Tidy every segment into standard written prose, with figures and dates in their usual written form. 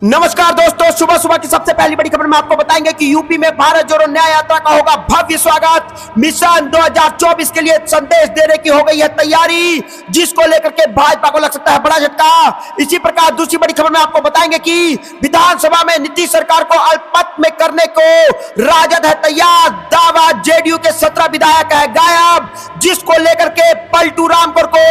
नमस्कार दोस्तों, सुबह सुबह की सबसे पहली बड़ी खबर में आपको बताएंगे कि यूपी में भारत जोड़ो न्याय यात्रा का होगा भव्य स्वागत। मिशन 2024 के लिए संदेश देने की हो गई है तैयारी, जिसको लेकर के भाजपा को लग सकता है बड़ा झटका। इसी प्रकार दूसरी बड़ी खबर में आपको बताएंगे कि विधानसभा में नीतीश सरकार को अल्पमत में करने को राजद है तैयार। दावा जेडीयू के 17 विधायक है गायब, जिसको लेकर के पलटू रामपुर को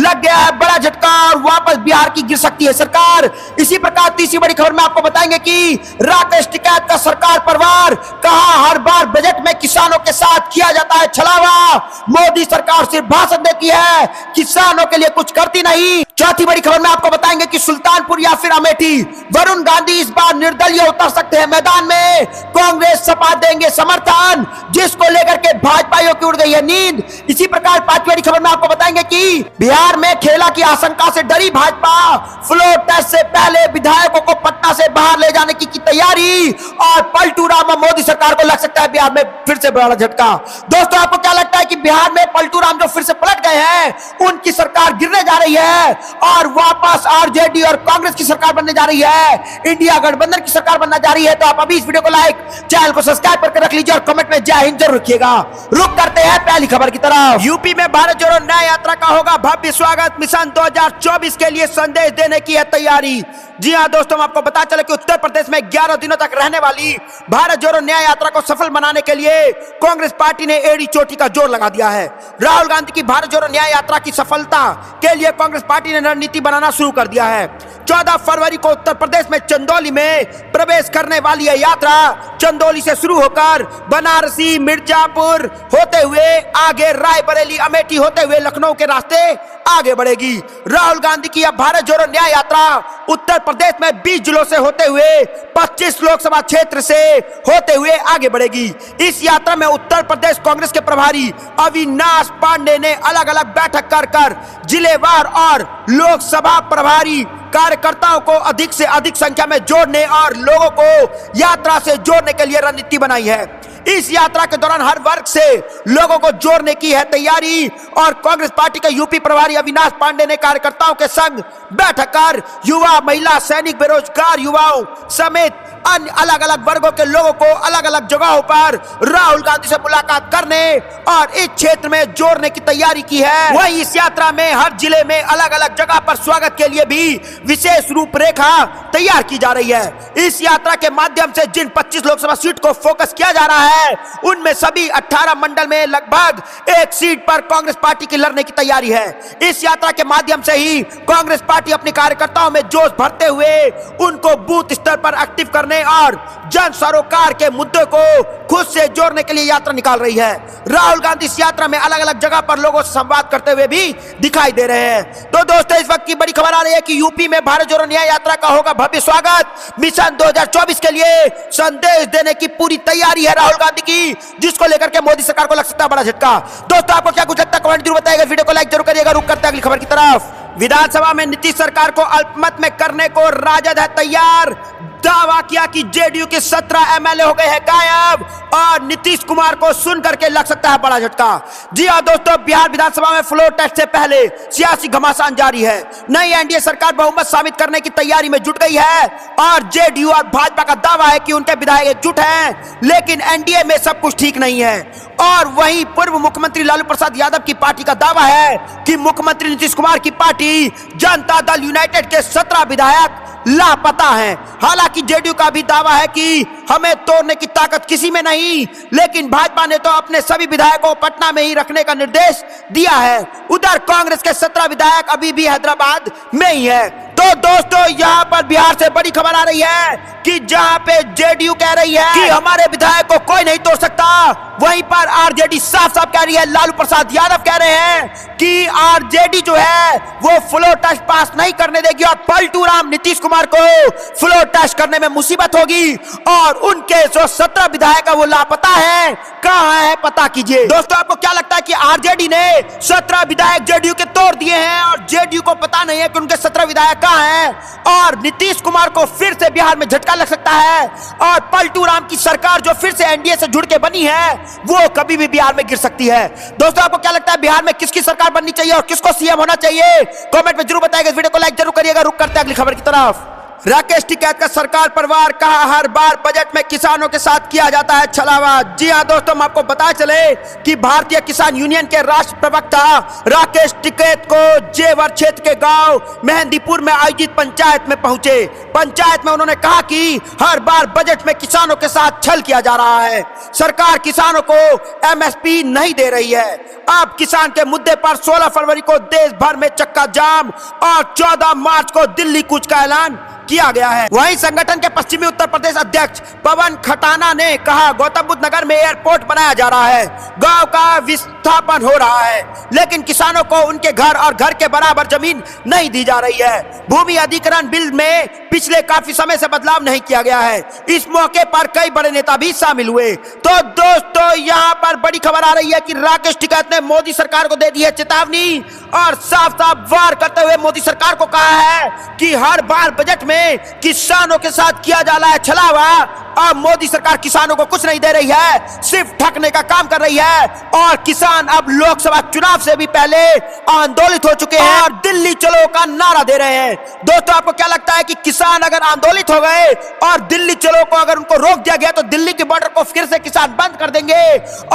लग गया है बड़ा झटका और वापस बिहार की गिर सकती है सरकार। इसी प्रकार तीसरी बड़ी खबर में आपको बताएंगे कि राकेश टिकैत का सरकार पर वार, कहा हर बार बजट में किसानों के साथ किया जाता है छलावा। मोदी सरकार सिर्फ भाषण देती है, किसानों के लिए कुछ करती नहीं। चौथी बड़ी खबर में आपको बताएंगे कि सुल्तानपुर या फिर अमेठी, वरुण गांधी इस बार निर्दलीय उतर सकते हैं मैदान में। कांग्रेस सपा देंगे समर्थन, जिसको लेकर के भाजपाइयों की उड़ गई है नींद। इसी प्रकार पांचवी बड़ी खबर में आपको बताएंगे कि बिहार में खेला की आशंका से डरी भाजपा, फ्लोर टेस्ट से पहले विधायकों को पटना से बाहर ले जाने की तैयारी और पलटू राम मोदी सरकार को लग सकता है बिहार में फिर से बड़ा झटका। दोस्तों, आपको क्या लगता है कि बिहार में पलटू राम जो फिर से पलट गए हैं, उनकी सरकार गिरने जा रही है और वापस आरजेडी और कांग्रेस की सरकार बनने जा रही है, इंडिया गठबंधन की सरकार बनने जा रही है? तो आप अभी इस वीडियो को लाइक, चैनल को सब्सक्राइब करके रख लीजिए और कमेंट में जय हिंद जरूर रखिएगा। रुक करते हैं पहली खबर की तरफ। यूपी में भारत जोड़ो न्याय यात्रा का होगा भव्य स्वागत। मिशन 2024 के लिए संदेश देने की है तैयारी। जी हां दोस्तों, आपको पता चले कि उत्तर प्रदेश में 11 दिनों तक रहने वाली भारत जोड़ो न्याय यात्रा को सफल बनाने के लिए कांग्रेस पार्टी ने एड़ी चोटी का जोर लगा दिया है। राहुल गांधी की भारत जोड़ो न्याय यात्रा की सफलता के लिए कांग्रेस पार्टी ने रणनीति बनाना शुरू कर दिया है। 14 फरवरी को उत्तर प्रदेश में चंदौली में प्रवेश करने वाली यह यात्रा चंदौली से शुरू होकर बनारसी, मिर्जापुर होते हुए आगे रायबरेली, अमेठी होते हुए लखनऊ के रास्ते आगे बढ़ेगी। राहुल गांधी की यह भारत जोड़ो न्याय यात्रा उत्तर प्रदेश में 20 जिलों से होते हुए 25 लोकसभा क्षेत्र से होते हुए आगे बढ़ेगी। इस यात्रा में उत्तर प्रदेश कांग्रेस के प्रभारी अविनाश पांडे ने अलग अलग बैठक कर जिलेवार और लोकसभा प्रभारी कार्यकर्ताओं को अधिक से अधिक संख्या में जोड़ने और लोगों को यात्रा से जोड़ने के लिए रणनीति बनाई है। इस यात्रा के दौरान हर वर्ग से लोगों को जोड़ने की है तैयारी और कांग्रेस पार्टी के यूपी प्रभारी अविनाश पांडे ने कार्यकर्ताओं के संग बैठक कर युवा, महिला, सैनिक, बेरोजगार युवाओं समेत अन्य अलग अलग वर्गों के लोगों को अलग अलग जगहों पर राहुल गांधी से मुलाकात करने और इस क्षेत्र में जोड़ने की तैयारी की है। वहीं इस यात्रा में हर जिले में अलग अलग जगह पर स्वागत के लिए भी विशेष रूपरेखा तैयार की जा रही है। इस यात्रा के माध्यम से जिन 25 लोकसभा सीट को फोकस किया जा रहा है, उनमें सभी 18 मंडल में लगभग एक सीट पर कांग्रेस पार्टी की लड़ने की तैयारी है। इस यात्रा के माध्यम से ही कांग्रेस पार्टी अपने कार्यकर्ताओं में जोश भरते हुए उनको बूथ स्तर पर एक्टिव करने और जन सरोकार के मुद्दे को खुद से जोड़ने के लिए यात्रा निकाल रही है। राहुल गांधी इस यात्रा में अलग अलग जगह पर लोगों से संवाद करते हुए भी दिखाई दे रहे हैं। तो दोस्तों, इस वक्त की बड़ी खबर आ रही है कि यूपी में भारत जोड़ो न्याय यात्रा का होगा भव्य स्वागत। मिशन 2024 के लिए संदेश देने की पूरी तैयारी है राहुल गांधी की, जिसको लेकर के मोदी सरकार को लग सकता है बड़ा झटका। दोस्तों, आपको क्या कुछ लगता है कमेंट जरूर बताइएगा, वीडियो को लाइक जरूर करिएगा। रुक करते हैं अगली खबर की तरफ। विधानसभा में नीतीश सरकार को अल्पमत में करने को राजद है तैयार। दावा किया कि जेडीयू के 17 एमएलए हो गए हैं गायब और नीतीश कुमार को सुन करके लग सकता है बड़ा झटका। जी हां दोस्तों, बिहार विधानसभा में फ्लोर टेस्ट से पहले सियासी घमासान जारी है। नई एनडीए सरकार बहुमत साबित करने की तैयारी में जुट गई है और जेडीयू और भाजपा का दावा है कि उनके विधायक एकजुट हैं, लेकिन एनडीए में सब कुछ ठीक नहीं है। और वहीं पूर्व मुख्यमंत्री लालू प्रसाद यादव की पार्टी का दावा है कि मुख्यमंत्री नीतीश कुमार की पार्टी जनता दल यूनाइटेड के 17 विधायक लापता हैं। हालांकि जेडीयू का भी दावा है कि हमें तोड़ने की ताकत किसी में नहीं, लेकिन भाजपा ने तो अपने सभी विधायकों को पटना में ही रखने का निर्देश दिया है। उधर कांग्रेस के 17 विधायक अभी भी हैदराबाद में ही है। तो दोस्तों, यहाँ पर बिहार से बड़ी खबर आ रही है कि जहाँ पे जेडीयू कह रही है कि हमारे विधायक को कोई नहीं तोड़ सकता, वहीं पर आरजेडी साफ साफ कह रही है, लालू प्रसाद यादव कह रहे हैं कि आरजेडी जो है वो फ्लोर टेस्ट पास नहीं करने देगी और पलटू राम नीतीश कुमार को फ्लोर टेस्ट करने में मुसीबत होगी और उनके जो 17 विधायक है वो लापता है। कहाँ है पता कीजिए। दोस्तों, आपको क्या लगता है कि आरजेडी ने 17 विधायक जेडीयू के तोड़ दिए हैं और जेडीयू को पता नहीं है कि उनके 17 विधायक कहाँ हैं और नीतीश कुमार को फिर से बिहार में झटका लग सकता है और पलटू राम की सरकार जो फिर से एनडीए से जुड़ के बनी है वो कभी भी बिहार में गिर सकती है। दोस्तों, आपको क्या लगता है बिहार में किसकी सरकार बननी चाहिए और किसको सीएम होना चाहिए? कमेंट में जरूर बताइएगा। इस वीडियो को लाइक जरूर करिएगा। रुक करते हैं अगली खबर की तरफ। राकेश टिकैत का सरकार परिवार कहा हर बार बजट में किसानों के साथ किया जाता है छलावा। जी हां दोस्तों, हम आपको बता चले कि भारतीय किसान यूनियन के राष्ट्र प्रवक्ता राकेश टिकैत को जेवर क्षेत्र के गांव मेहंदीपुर में आयोजित पंचायत में पहुंचे। पंचायत में उन्होंने कहा कि हर बार बजट में किसानों के साथ छल किया जा रहा है। सरकार किसानों को एमएसपी नहीं दे रही है। अब किसान के मुद्दे पर 16 फरवरी को देश भर में चक्का जाम और 14 मार्च को दिल्ली कूच का ऐलान किया गया है। वहीं संगठन के पश्चिमी उत्तर प्रदेश अध्यक्ष पवन खटाना ने कहा गौतम बुद्ध नगर में एयरपोर्ट बनाया जा रहा है, गांव का विस्थापन हो रहा है, लेकिन किसानों को उनके घर और घर के बराबर जमीन नहीं दी जा रही है। भूमि अधिग्रहण बिल में पिछले काफी समय से बदलाव नहीं किया गया है। इस मौके पर कई बड़े नेता भी शामिल हुए। तो दोस्तों, यहाँ पर बड़ी खबर आ रही है कि राकेश टिकैत ने मोदी सरकार को दे दी है चेतावनी और साफ साफ वार करते हुए मोदी सरकार को कहा है कि हर बार बजट में किसानों के साथ किया जा रहा है छलावा। अब मोदी सरकार किसानों को कुछ नहीं दे रही है, सिर्फ ठगने का काम कर रही है और किसान अब लोकसभा चुनाव से भी पहले आंदोलित हो चुके हैं और दिल्ली चलो का नारा दे रहे हैं। दोस्तों, आपको क्या लगता है कि किसान अगर आंदोलित हो गए और दिल्ली चलो को अगर उनको रोक दिया गया तो दिल्ली के बॉर्डर को फिर से किसान बंद कर देंगे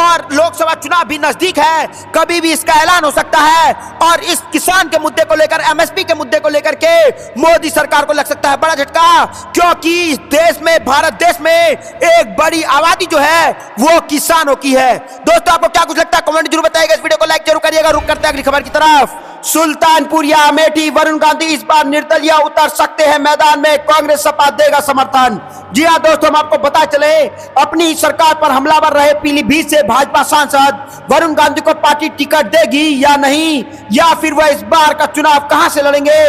और लोकसभा चुनाव भी नजदीक है, कभी भी इसका ऐलान हो सकता है और इस किसान के मुद्दे को लेकर, एमएसपी के मुद्दे को लेकर के मोदी सरकार को लग सकता है बड़ा झटका, क्योंकि इस देश में, भारत देश में एक बड़ी आबादी जो है वो किसानों की है। दोस्तों, आपको क्या कुछ लगता है कमेंट जरूर बताइएगा। इस वीडियो को लाइक जरूर करिएगा। रुक करते हैं अगली खबर की तरफ। सुल्तानपुर या अमेठी, वरुण गांधी इस बार निर्दलीय उतर सकते हैं मैदान में, कांग्रेस सपा देगा समर्थन। जी हां दोस्तों, हम आपको बता चले अपनी सरकार पर हमलावर रहे पीलीभीत से भाजपा सांसद वरुण गांधी को पार्टी टिकट देगी या नहीं, या फिर वह इस बार का चुनाव कहां से लड़ेंगे,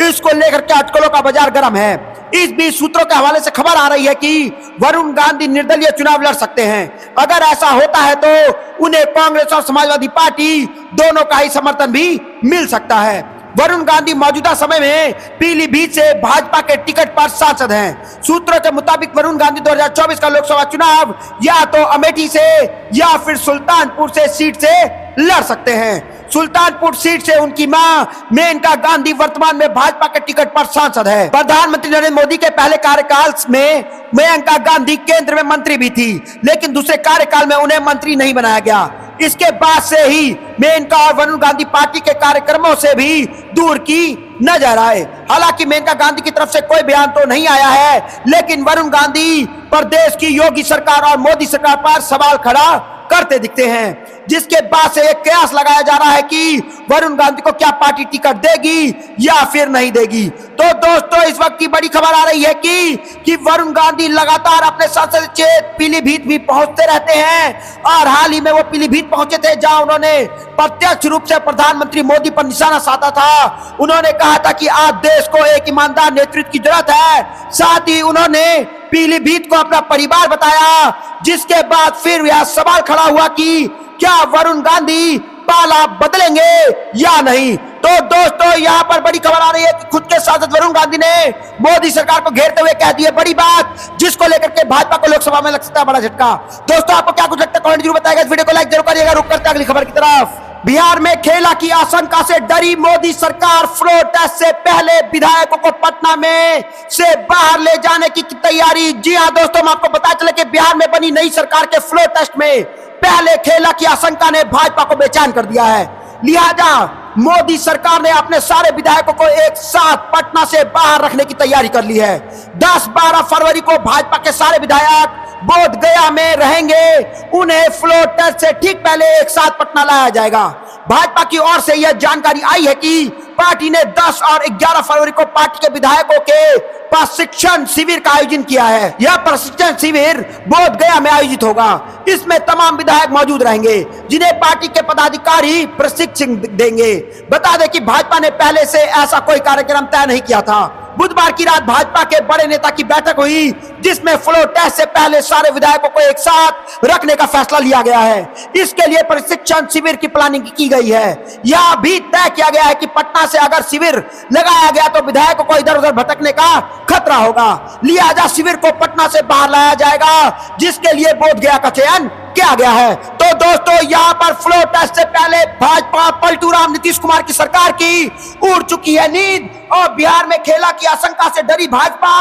इसको लेकर के अटकलों का बाजार गर्म है। इस बीच सूत्रों के हवाले से खबर आ रही है कि वरुण गांधी निर्दलीय चुनाव लड़ सकते हैं। अगर ऐसा होता है तो उन्हें कांग्रेस और समाजवादी पार्टी दोनों का ही समर्थन भी मिल सकता है। वरुण गांधी मौजूदा समय में पीलीभीत से भाजपा के टिकट पर सांसद हैं। सूत्रों के मुताबिक वरुण गांधी 2024 का लोकसभा चुनाव या तो अमेठी से या फिर सुल्तानपुर से सीट से लड़ सकते हैं। सुल्तानपुर सीट से उनकी मां मेनका गांधी वर्तमान में भाजपा के टिकट पर सांसद है। प्रधानमंत्री नरेंद्र मोदी के पहले कार्यकाल में मेनका गांधी केंद्र में मंत्री भी थी, लेकिन दूसरे कार्यकाल में उन्हें मंत्री नहीं बनाया गया। इसके बाद से ही मेनका और वरुण गांधी पार्टी के कार्यक्रमों से भी दूर की नजर आए। हालांकि मेनका गांधी की तरफ से कोई बयान तो नहीं आया है, लेकिन वरुण गांधी प्रदेश की योगी सरकार और मोदी सरकार पर सवाल खड़ा करते दिखते हैं, जिसके बाद से एक कयास लगाया जा रहा है कि वरुण गांधी को क्या पार्टी टिकट देगी या फिर नहीं देगी। तो दोस्तों, इस वक्त की बड़ी खबर आ रही है कि वरुण गांधी लगातार अपने संसदीय क्षेत्र पीलीभीत भी पहुंचते रहते हैं और हाल ही में वो पीलीभीत पहुंचे थे, जहां उन्होंने प्रत्यक्ष रूप से प्रधानमंत्री मोदी पर निशाना साधा था। उन्होंने कहा था कि आज देश को एक ईमानदार नेतृत्व की जरूरत है। साथ ही उन्होंने पीलीभीत को अपना परिवार बताया, जिसके बाद फिर यह सवाल खड़ा हुआ कि क्या वरुण गांधी पाला बदलेंगे या नहीं। तो दोस्तों, यहाँ पर बड़ी खबर आ रही है कि खुद के सांसद वरुण गांधी ने मोदी सरकार को घेरते हुए कह दी है बड़ी बात, जिसको लेकर के भाजपा को लोकसभा में लग सकता है बड़ा झटका। दोस्तों, आपको क्या कुछ लगता है कमेंट जरूर बताइएगा। इस वीडियो को लाइक जरूर करिएगा। रुक करते हैं अगली खबर की तरफ। बिहार में खेला की आशंका से डरी मोदी सरकार, फ्लोर टेस्ट से पहले विधायकों को पटना में से बाहर ले जाने की तैयारी। जी हां दोस्तों, हम आपको बता चले कि बिहार में बनी नई सरकार के फ्लोर टेस्ट में पहले खेला की आशंका ने भाजपा को बेचैन कर दिया है। लिहाजा मोदी सरकार ने अपने सारे विधायकों को एक साथ पटना से बाहर रखने की तैयारी कर ली है। 10-12 फरवरी को भाजपा के सारे विधायक बोध गया में रहेंगे। उन्हें फ्लोर टेस्ट से ठीक पहले एक साथ पटना लाया जाएगा। भाजपा की ओर से यह जानकारी आई है कि पार्टी ने 10 और 11 फरवरी को पार्टी के विधायकों के प्रशिक्षण शिविर का आयोजन किया है। यह प्रशिक्षण शिविर बोध गया में आयोजित होगा। इसमें तमाम विधायक मौजूद रहेंगे, जिन्हें पार्टी के पदाधिकारी प्रशिक्षण देंगे। बता दें कि भाजपा ने पहले से ऐसा कोई कार्यक्रम तय नहीं किया था। बुधवार की रात भाजपा के बड़े नेता की बैठक हुई, जिसमें फ्लोर टेस्ट से पहले सारे विधायकों को एक साथ रखने का फैसला लिया गया है। इसके लिए प्रशिक्षण शिविर की प्लानिंग की गई है। यह भी तय किया गया है कि पटना से अगर शिविर लगाया गया तो विधायकों को इधर उधर भटकने का खतरा होगा। लिहाजा शिविर को पटना से बाहर लाया जाएगा, जिसके लिए बोध गया का चयन किया गया है। तो दोस्तों यहां पर फ्लोर टेस्ट से पहले भाजपा पलटू राम नीतीश कुमार की सरकार की उड़ चुकी है नींद और बिहार में खेला की आशंका से डरी भाजपा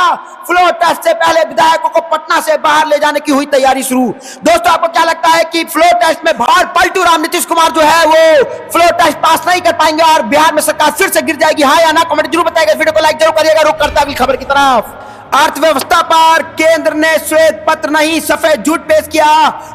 फ्लोर टेस्ट से पहले विधायकों को पटना से बाहर ले जाने की हुई तैयारी शुरू। दोस्तों आपको क्या लगता है कि फ्लोर टेस्ट में बाहर पलटू राम नीतीश कुमार जो है वो फ्लोर टेस्ट पास नहीं कर पाएंगे और बिहार में सरकार फिर से गिर जाएगी? हाँ या ना कमेंट जरूर बताइएगा। वीडियो को लाइक जरूर करिएगा। रुक करता अगली खबर की तरफ। अर्थव्यवस्था पर केंद्र ने श्वेत पत्र नहीं सफेद झूठ पेश किया,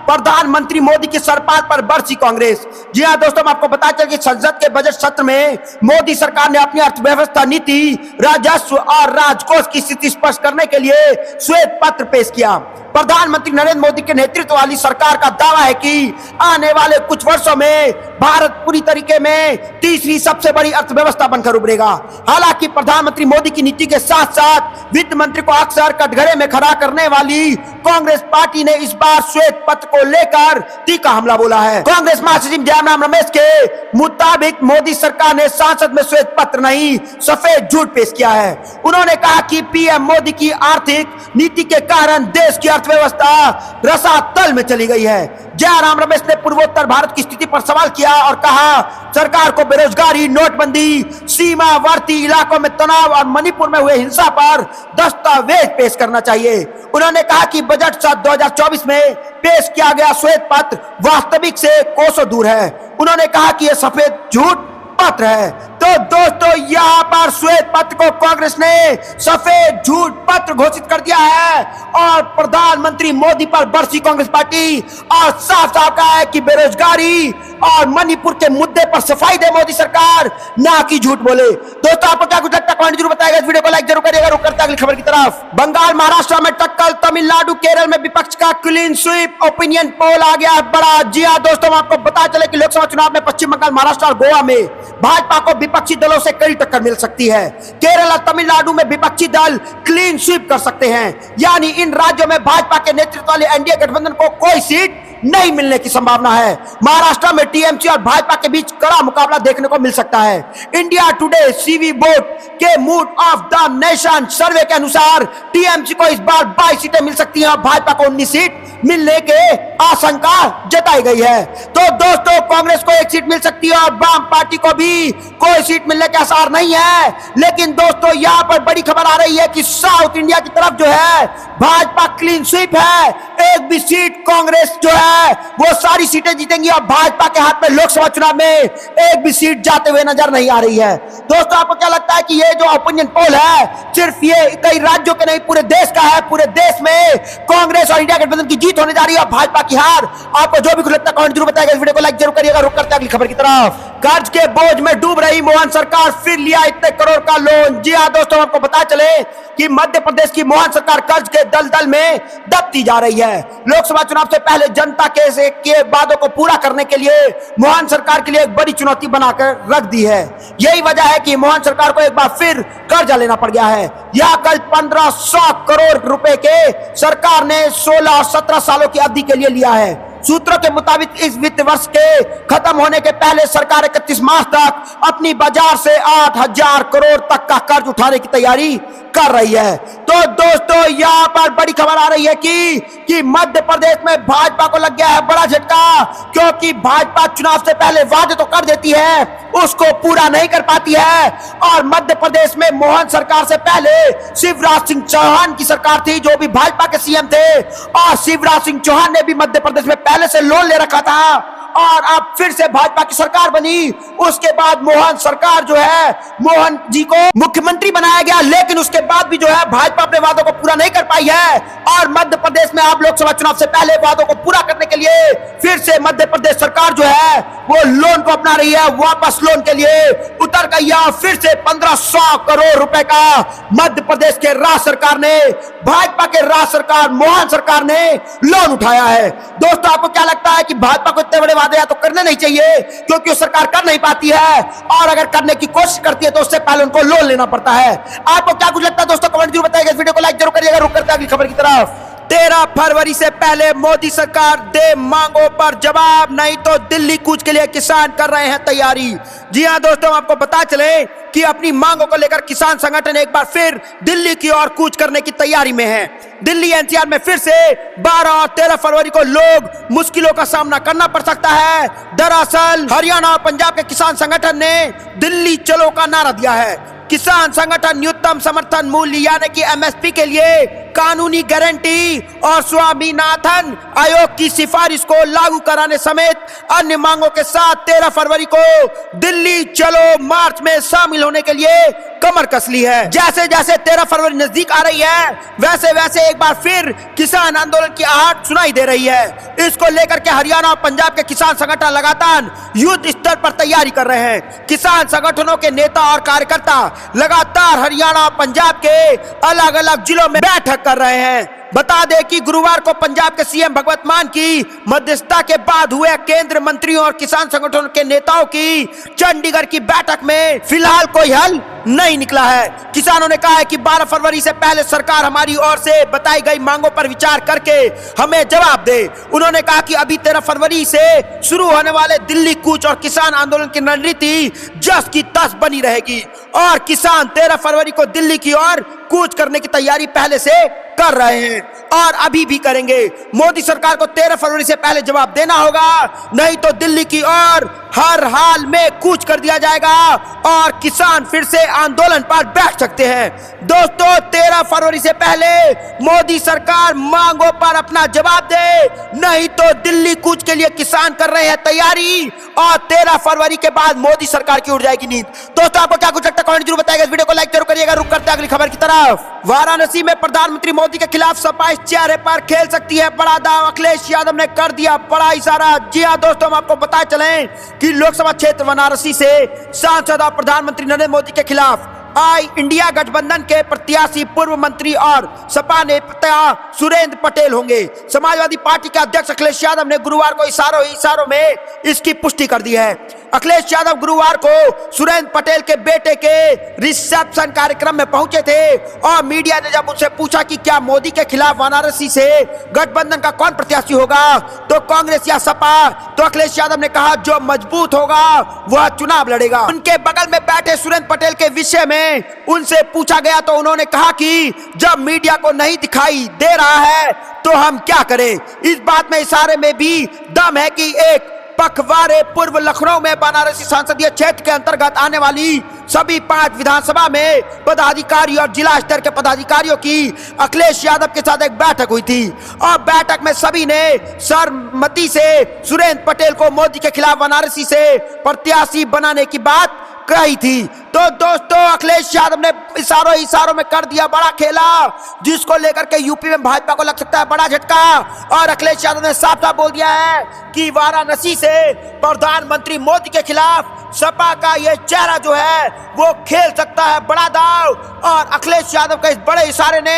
प्रधानमंत्री मोदी की सरकार पर बरसी कांग्रेस। जी हां दोस्तों, आपको बता चलें कि संसद के बजट सत्र में मोदी सरकार ने अपनी अर्थव्यवस्था नीति, राजस्व और राजकोष की स्थिति स्पष्ट करने के लिए श्वेत पत्र पेश किया। प्रधानमंत्री नरेंद्र मोदी के नेतृत्व वाली सरकार का दावा है कि आने वाले कुछ वर्षों में भारत पूरी तरीके में तीसरी सबसे बड़ी अर्थव्यवस्था बनकर उभरेगा। हालांकि प्रधानमंत्री मोदी की नीति के साथ साथ वित्त मंत्री को अक्सर कटघरे में खड़ा करने वाली कांग्रेस पार्टी ने इस बार श्वेत पत्र को लेकर तीखा हमला बोला है। कांग्रेस महासचिव जयराम रमेश के मुताबिक मोदी सरकार ने संसद में श्वेत पत्र नहीं सफेद झूठ पेश किया है। उन्होंने कहा कि पीएम मोदी की आर्थिक नीति के कारण देश की अर्थव्यवस्था रसातल में चली गई है। जयराम रमेश ने पूर्वोत्तर भारत की स्थिति पर सवाल किया और कहा सरकार को बेरोजगारी, नोटबंदी, सीमावर्ती इलाकों में तनाव और मणिपुर में हुए हिंसा पर दस्तावेज पेश करना चाहिए। उन्होंने कहा कि बजट सत्र 2024 में पेश किया गया श्वेत पत्र वास्तविक से कोसों दूर है। उन्होंने कहा कि यह सफेद झूठ पत्र है। तो दोस्तों यहाँ पर श्वेत पत्र को कांग्रेस ने सफेद झूठ पत्र घोषित कर दिया है और प्रधानमंत्री मोदी पर बरसी कांग्रेस पार्टी और साफ साफ कहा है कि बेरोजगारी और मणिपुर के मुद्दे पर सफाई दे मोदी सरकार, ना कि झूठ बोले। दोस्तों आपको क्या कुछ लगता है कमेंट जरूर बताइएगा। इस वीडियो को लाइक जरूर करिएगा। रुक करते हैं अगली खबर की तरफ। बंगाल महाराष्ट्र में टक्कर, तमिलनाडु केरल में विपक्ष का क्लीन स्वीप, ओपिनियन पोल आ गया है बड़ा। जी हाँ दोस्तों, आपको बता चले कि लोकसभा चुनाव में पश्चिम बंगाल, महाराष्ट्र और गोवा में भाजपा को विपक्षी दलों से कड़ी टक्कर मिल सकती है। केरल और तमिलनाडु में विपक्षी दल क्लीन स्वीप कर सकते हैं, यानी इन राज्यों में भाजपा के नेतृत्व वाले एनडीए गठबंधन को कोई सीट नहीं मिलने की संभावना है। महाराष्ट्र में टीएमसी और भाजपा के बीच कड़ा मुकाबला देखने को मिल सकता है। इंडिया टुडे सीवी बोर्ड के मूड ऑफ द नेशन सर्वे के अनुसार टीएमसी को इस बार 22 सीटें मिल सकती हैं और भाजपा को 19 सीट मिलने के आशंका जताई गई है। तो दोस्तों कांग्रेस को 1 सीट मिल सकती है और वाम पार्टी को भी कोई सीट मिलने के आसार नहीं है। लेकिन दोस्तों यहाँ पर बड़ी खबर आ रही है कि साउथ इंडिया की तरफ जो है भाजपा क्लीन स्वीप है। एक भी सीट कांग्रेस जो है वो सारी सीटें जीतेंगी और भाजपा के हाथ में लोकसभा चुनाव में एक भी सीट जाते हुए नजर नहीं आ रही है। दोस्तों आपको क्या लगता है कि ये जो ओपिनियन पोल है सिर्फ ये कई राज्यों के नहीं पूरे देश का है? पूरे देश में कांग्रेस और इंडिया गठबंधन की जीत होने जा रही है और भाजपा की हार। आपको जो भी कुछ लगता है कमेंट जरूर बताइएगा। इस वीडियो को लाइक जरूर करिएगा। रुक करते हैं अगली खबर की तरफ। कर्ज के बोझ में डूब रही मोहन सरकार, फिर लिया इतने करोड़ का लोन। जी हाँ दोस्तों, आपको बता चले कि मध्य प्रदेश की मोहन सरकार कर्ज के दलदल में दबती जा रही है। लोकसभा चुनाव से पहले जनता के वादों को पूरा करने के लिए मोहन सरकार के लिए एक बड़ी चुनौती बनाकर रख दी है। यही वजह है कि मोहन सरकार को एक बार फिर कर्जा लेना पड़ गया है। यह कल 1500 करोड़ रुपए के सरकार ने 16 और 17 सालों की अवधि के लिए लिया है। सूत्रों के मुताबिक इस वित्त वर्ष के खत्म होने के पहले सरकार 31 मार्च तक अपनी बाजार से 8000 करोड़ तक का कर्ज उठाने की तैयारी कर रही है। तो दोस्तों यहाँ पर बड़ी खबर आ रही है कि मध्य प्रदेश में भाजपा को लग गया है बड़ा झटका, क्योंकि भाजपा चुनाव से पहले वादे तो कर देती है, उसको पूरा नहीं कर पाती है। और मध्य प्रदेश में मोहन सरकार से पहले शिवराज सिंह चौहान की सरकार थी, जो भी भाजपा के सीएम थे, और शिवराज सिंह चौहान ने भी मध्य प्रदेश में पहले से लोन ले रखा था और अब फिर से भाजपा की सरकार बनी। उसके बाद मोहन सरकार जो है, मोहन जी को मुख्यमंत्री बनाया गया, लेकिन उसके बाद भी जो है भाजपा अपने वादों को पूरा नहीं कर पाई है। और मध्य प्रदेश में आप लोकसभा चुनाव से पहले वादों को पूरा करने के लिए फिर से मध्य प्रदेश सरकार जो है वो लोन को अपना रही है, वापस लोन के लिए उतर गई है। फिर से 1500 करोड़ रुपए का मध्य प्रदेश के राज्य सरकार ने, भाजपा के राज्य सरकार मोहन सरकार ने लोन उठाया है। दोस्तों आपको क्या लगता है कि भाजपा को इतने बड़े वादे या तो करने नहीं चाहिए, क्योंकि वो सरकार कर नहीं पाती है, और अगर करने की कोशिश करती है तो उससे पहले उनको लोन लेना पड़ता है। आपको क्या कुछ लगता है दोस्तों कमेंट जरूर बताइएगा। इस वीडियो को लाइक जरूर करिएगा। रुक करते हैं अगली खबर की तरफ। 13 फरवरी से पहले मोदी सरकार दे मांगों पर जवाब, नहीं तो दिल्ली कूच के लिए किसान कर रहे हैं तैयारी। जी हां दोस्तों, आपको पता चले कि अपनी मांगों को लेकर किसान संगठन एक बार फिर दिल्ली की ओर कूच करने की तैयारी में है। दिल्ली एनसीआर में फिर से 12 और 13 फरवरी को लोग मुश्किलों का सामना करना पड़ सकता है। दरअसल हरियाणा और पंजाब के किसान संगठन ने दिल्ली चलो का नारा दिया है। किसान संगठन न्यूनतम समर्थन मूल्य यानी कि एमएसपी के लिए कानूनी गारंटी और स्वामीनाथन आयोग की सिफारिश को लागू कराने समेत अन्य मांगों के साथ 13 फरवरी को दिल्ली चलो मार्च में शामिल होने के लिए कमर कस ली है। जैसे जैसे 13 फरवरी नजदीक आ रही है, वैसे वैसे एक बार फिर किसान आंदोलन की आहट सुनाई दे रही है। इसको लेकर के हरियाणा और पंजाब के किसान संगठन लगातार युद्ध स्तर पर तैयारी कर रहे हैं। किसान संगठनों के नेता और कार्यकर्ता लगातार हरियाणा और पंजाब के अलग अलग जिलों में बैठक कर रहे हैं। बता दें कि गुरुवार को पंजाब के सीएम भगवंत मान की मध्यस्थता के बाद हुए केंद्र मंत्रियों और किसान संगठनों के नेताओं की चंडीगढ़ की बैठक में फिलहाल कोई हल नहीं निकला है। किसानों ने कहा है कि 12 फरवरी से पहले सरकार हमारी ओर से बताई गई मांगों पर विचार करके हमें जवाब दे। उन्होंने कहा कि अभी 13 फरवरी से शुरू होने वाले दिल्ली कूच और किसान आंदोलन की रणनीति जस की तस बनी रहेगी और किसान 13 फरवरी को दिल्ली की ओर कूच करने की तैयारी पहले से कर रहे हैं और अभी भी करेंगे। मोदी सरकार को 13 फरवरी से पहले जवाब देना होगा, नहीं तो दिल्ली की ओर हर हाल में कूच कर दिया जाएगा और किसान फिर से आंदोलन पर बैठ सकते हैं। दोस्तों, 13 फरवरी से पहले मोदी सरकार मांगों पर अपना जवाब दे, नहीं तो दिल्ली कूच के लिए किसान कर रहे हैं तैयारी और 13 फरवरी के बाद मोदी सरकार की उड़ जाएगी नींद। दोस्तों, आपको क्या कुछ लगता है कमेंट जरूर बताइएगा। इस वीडियो को लाइक जरूर करिएगा। रुक करते हैं अगली खबर की तरफ। वाराणसी में प्रधानमंत्री मोदी के खिलाफ सपा इस चेहरे पर खेल सकती है बड़ा दांव, अखिलेश यादव ने कर दिया बड़ा इशारा। जी हां दोस्तों, हम आपको बता चलें कि लोकसभा क्षेत्र वाराणसी से सांसद और प्रधानमंत्री नरेंद्र मोदी के खिलाफ आई इंडिया गठबंधन के प्रत्याशी पूर्व मंत्री और सपा नेता सुरेंद्र पटेल होंगे। समाजवादी पार्टी के अध्यक्ष अखिलेश यादव ने गुरुवार को इशारों में इसकी पुष्टि कर दी है। अखिलेश यादव गुरुवार को सुरेंद्र पटेल के बेटे के रिसेप्शन कार्यक्रम में पहुंचे थे और मीडिया ने जब उनसे पूछा कि क्या मोदी के खिलाफ वाराणसी से गठबंधन का कौन प्रत्याशी होगा, तो कांग्रेस या सपा, तो अखिलेश यादव ने कहा जो मजबूत होगा वह चुनाव लड़ेगा। उनके बगल में बैठे सुरेंद्र पटेल के विषय में उनसे पूछा गया तो उन्होंने कहा कि जब मीडिया को नहीं दिखाई दे रहा है तो हम क्या करें। इस बात में इशारे में भी दम है कि एक पखवाड़े पूर्व लखनऊ में बनारसी संसदीय क्षेत्र के अंतर्गत आने वाली सभी 5 विधानसभा में पदाधिकारी और जिला स्तर के पदाधिकारियों की अखिलेश यादव के साथ एक बैठक हुई थी और बैठक में सभी ने सर्वसम्मति से सुरेंद्र पटेल को मोदी के खिलाफ वाराणसी से प्रत्याशी बनाने की बात कही थी। तो दोस्तों, अखिलेश यादव ने इशारों में कर दिया बड़ा खेला, जिसको लेकर के यूपी में भाजपा को लग सकता है बड़ा झटका और अखिलेश यादव ने साफ साफ बोल दिया है कि वाराणसी से प्रधानमंत्री मोदी के खिलाफ सपा का ये चेहरा जो है वो खेल सकता है बड़ा दाव और अखिलेश यादव के इस बड़े इशारे ने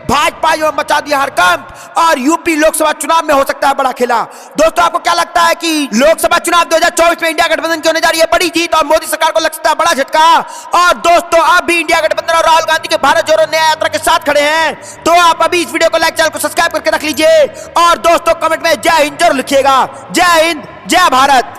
भाजपा में मचा दिया हड़कंप और यूपी लोकसभा चुनाव में हो सकता है बड़ा खेला। दोस्तों, आपको क्या लगता है कि लोकसभा चुनाव 2024 में इंडिया गठबंधन की होने जा रही है बड़ी जीत और मोदी सरकार को लग सकता है बड़ा झटका। और दोस्तों, आप भी इंडिया गठबंधन और राहुल गांधी के भारत जोड़ो न्याय यात्रा के साथ खड़े हैं, तो आप अभी इस वीडियो को लाइक, चैनल को सब्सक्राइब करके रख लीजिए और दोस्तों कमेंट में जय हिंद जरूर लिखिएगा। जय हिंद, जय भारत।